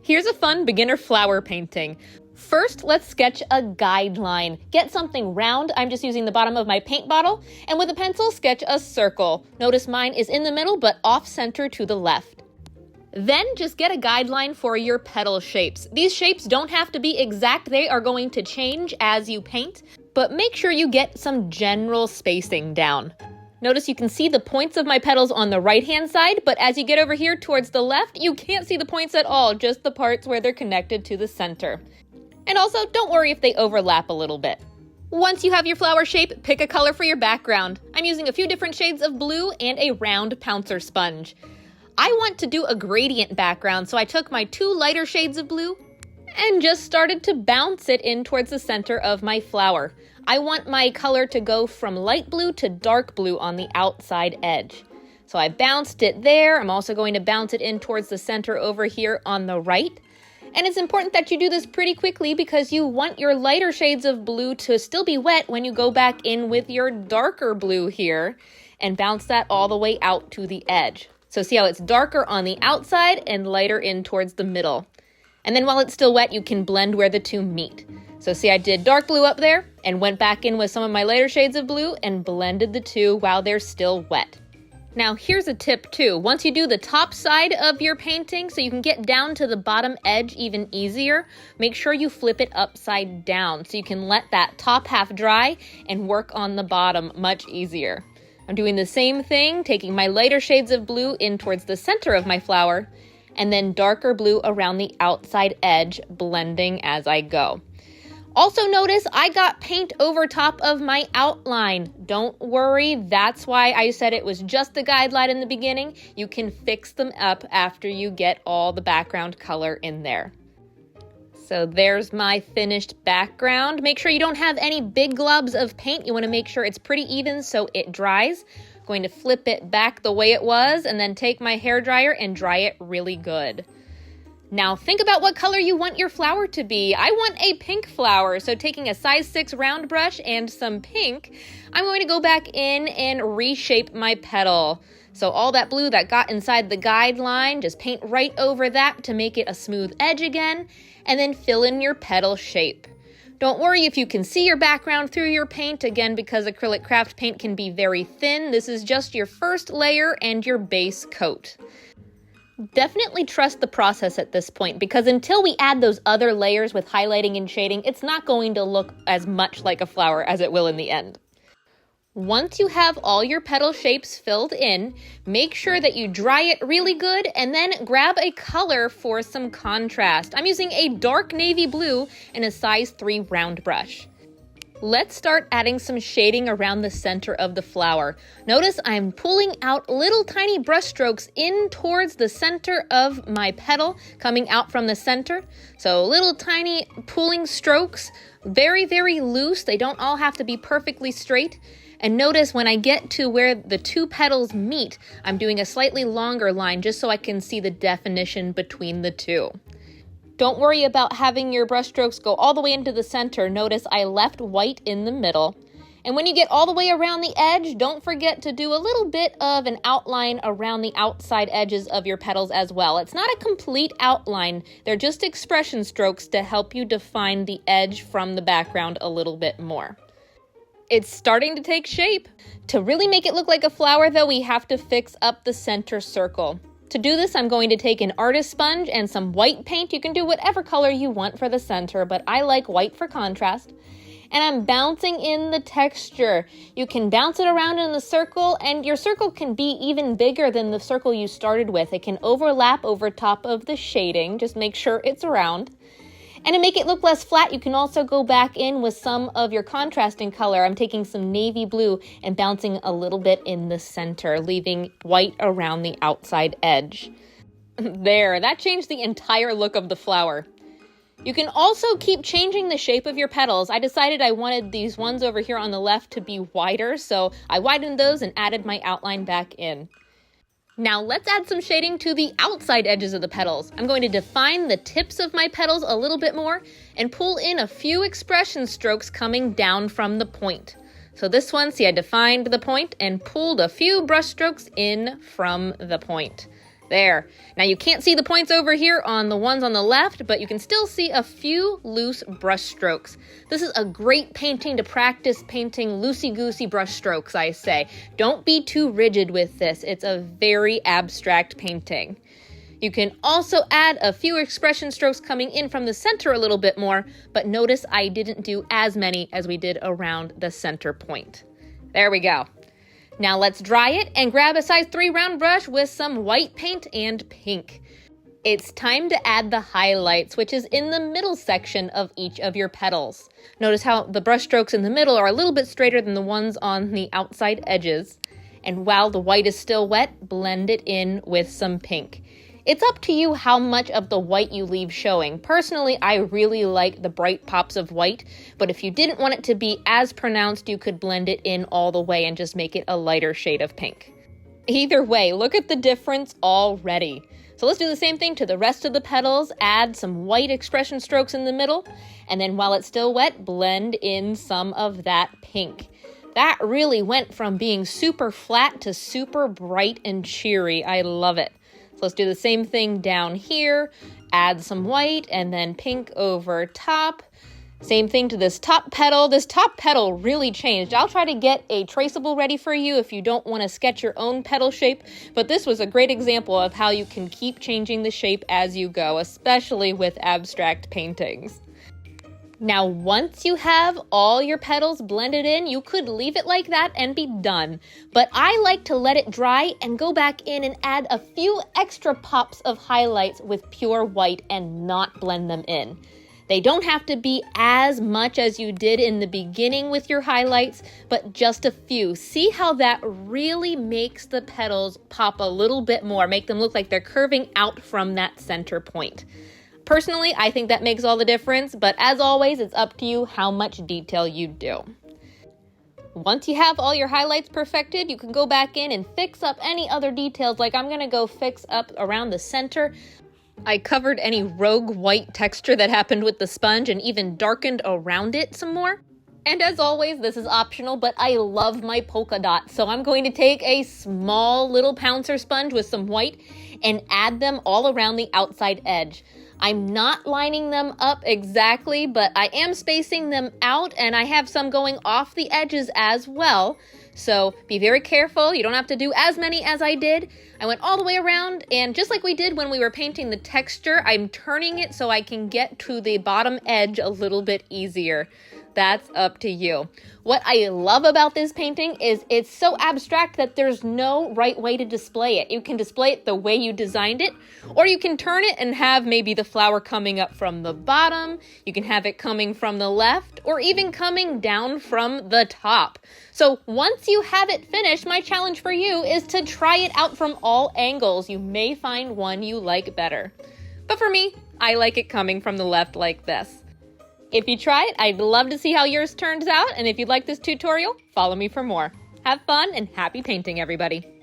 Here's a fun beginner flower painting. First, let's sketch a guideline. Get something round. I'm just using the bottom of my paint bottle, and with a pencil, sketch a circle. Notice mine is in the middle, but off-center to the left. Then just get a guideline for your petal shapes. These shapes don't have to be exact. They are going to change as you paint, but make sure you get some general spacing down. Notice you can see the points of my petals on the right-hand side, but as you get over here towards the left, you can't see the points at all, just the parts where they're connected to the center. And also, don't worry if they overlap a little bit. Once you have your flower shape, pick a color for your background. I'm using a few different shades of blue and a round Pouncer sponge. I want to do a gradient background, so I took my 2 lighter shades of blue and just started to bounce it in towards the center of my flower. I want my color to go from light blue to dark blue on the outside edge. So I bounced it there. I'm also going to bounce it in towards the center over here on the right. And it's important that you do this pretty quickly because you want your lighter shades of blue to still be wet when you go back in with your darker blue here and bounce that all the way out to the edge. So see how it's darker on the outside and lighter in towards the middle. And then while it's still wet, you can blend where the two meet. So see, I did dark blue up there and went back in with some of my lighter shades of blue and blended the two while they're still wet. Now here's a tip too. Once you do the top side of your painting so you can get down to the bottom edge even easier, make sure you flip it upside down so you can let that top half dry and work on the bottom much easier. I'm doing the same thing, taking my lighter shades of blue in towards the center of my flower and then darker blue around the outside edge, blending as I go. Also notice I got paint over top of my outline. Don't worry, that's why I said it was just the guideline in the beginning. You can fix them up after you get all the background color in there. So there's my finished background. Make sure you don't have any big globs of paint. You want to make sure it's pretty even so it dries. I'm going to flip it back the way it was and then take my hairdryer and dry it really good. Now think about what color you want your flower to be. I want a pink flower, so taking a size 6 round brush and some pink, I'm going to go back in and reshape my petal. So all that blue that got inside the guideline, just paint right over that to make it a smooth edge again, and then fill in your petal shape. Don't worry if you can see your background through your paint, again, because acrylic craft paint can be very thin. This is just your first layer and your base coat. Definitely trust the process at this point because until we add those other layers with highlighting and shading, it's not going to look as much like a flower as it will in the end. Once you have all your petal shapes filled in, make sure that you dry it really good and then grab a color for some contrast. I'm using a dark navy blue and a size 3 round brush. Let's start adding some shading around the center of the flower. Notice I'm pulling out little tiny brush strokes in towards the center of my petal, coming out from the center. So little tiny pulling strokes, very, very loose. They don't all have to be perfectly straight. And notice when I get to where the 2 petals meet, I'm doing a slightly longer line just so I can see the definition between the 2. Don't worry about having your brush strokes go all the way into the center. Notice I left white in the middle. And when you get all the way around the edge, don't forget to do a little bit of an outline around the outside edges of your petals as well. It's not a complete outline. They're just expression strokes to help you define the edge from the background a little bit more. It's starting to take shape. To really make it look like a flower, though, we have to fix up the center circle. To do this, I'm going to take an artist sponge and some white paint. You can do whatever color you want for the center, but I like white for contrast. And I'm bouncing in the texture. You can bounce it around in the circle, and your circle can be even bigger than the circle you started with. It can overlap over top of the shading. Just make sure it's round. And to make it look less flat, you can also go back in with some of your contrasting color. I'm taking some navy blue and bouncing a little bit in the center, leaving white around the outside edge. There, that changed the entire look of the flower. You can also keep changing the shape of your petals. I decided I wanted these ones over here on the left to be wider, so I widened those and added my outline back in. Now let's add some shading to the outside edges of the petals. I'm going to define the tips of my petals a little bit more and pull in a few expression strokes coming down from the point. So this one, see, I defined the point and pulled a few brush strokes in from the point. There. Now you can't see the points over here on the ones on the left, but you can still see a few loose brush strokes. This is a great painting to practice painting loosey-goosey brush strokes, I say. Don't be too rigid with this. It's a very abstract painting. You can also add a few expression strokes coming in from the center a little bit more, but notice I didn't do as many as we did around the center point. There we go. Now let's dry it and grab a size 3 round brush with some white paint and pink. It's time to add the highlights, which is in the middle section of each of your petals. Notice how the brush strokes in the middle are a little bit straighter than the ones on the outside edges. And while the white is still wet, blend it in with some pink. It's up to you how much of the white you leave showing. Personally, I really like the bright pops of white, but if you didn't want it to be as pronounced, you could blend it in all the way and just make it a lighter shade of pink. Either way, look at the difference already. So let's do the same thing to the rest of the petals. Add some white expression strokes in the middle, and then while it's still wet, blend in some of that pink. That really went from being super flat to super bright and cheery. I love it. So let's do the same thing down here. Add some white and then pink over top. Same thing to this top petal. This top petal really changed. I'll try to get a traceable ready for you if you don't want to sketch your own petal shape, but this was a great example of how you can keep changing the shape as you go, especially with abstract paintings. Now, once you have all your petals blended in, you could leave it like that and be done. But I like to let it dry and go back in and add a few extra pops of highlights with pure white and not blend them in. They don't have to be as much as you did in the beginning with your highlights, but just a few. See how that really makes the petals pop a little bit more, make them look like they're curving out from that center point. Personally, I think that makes all the difference, but as always, it's up to you how much detail you do. Once you have all your highlights perfected, you can go back in and fix up any other details, like I'm gonna go fix up around the center. I covered any rogue white texture that happened with the sponge and even darkened around it some more. And as always, this is optional, but I love my polka dots, so I'm going to take a small little Pouncer sponge with some white and add them all around the outside edge. I'm not lining them up exactly, but I am spacing them out, and I have some going off the edges as well. So be very careful. You don't have to do as many as I did. I went all the way around, and just like we did when we were painting the texture, I'm turning it so I can get to the bottom edge a little bit easier. That's up to you. What I love about this painting is it's so abstract that there's no right way to display it. You can display it the way you designed it, or you can turn it and have maybe the flower coming up from the bottom. You can have it coming from the left, or even coming down from the top. So once you have it finished, my challenge for you is to try it out from all angles. You may find one you like better. But for me, I like it coming from the left like this. If you try it, I'd love to see how yours turns out, and if you'd like this tutorial, follow me for more. Have fun and happy painting, everybody!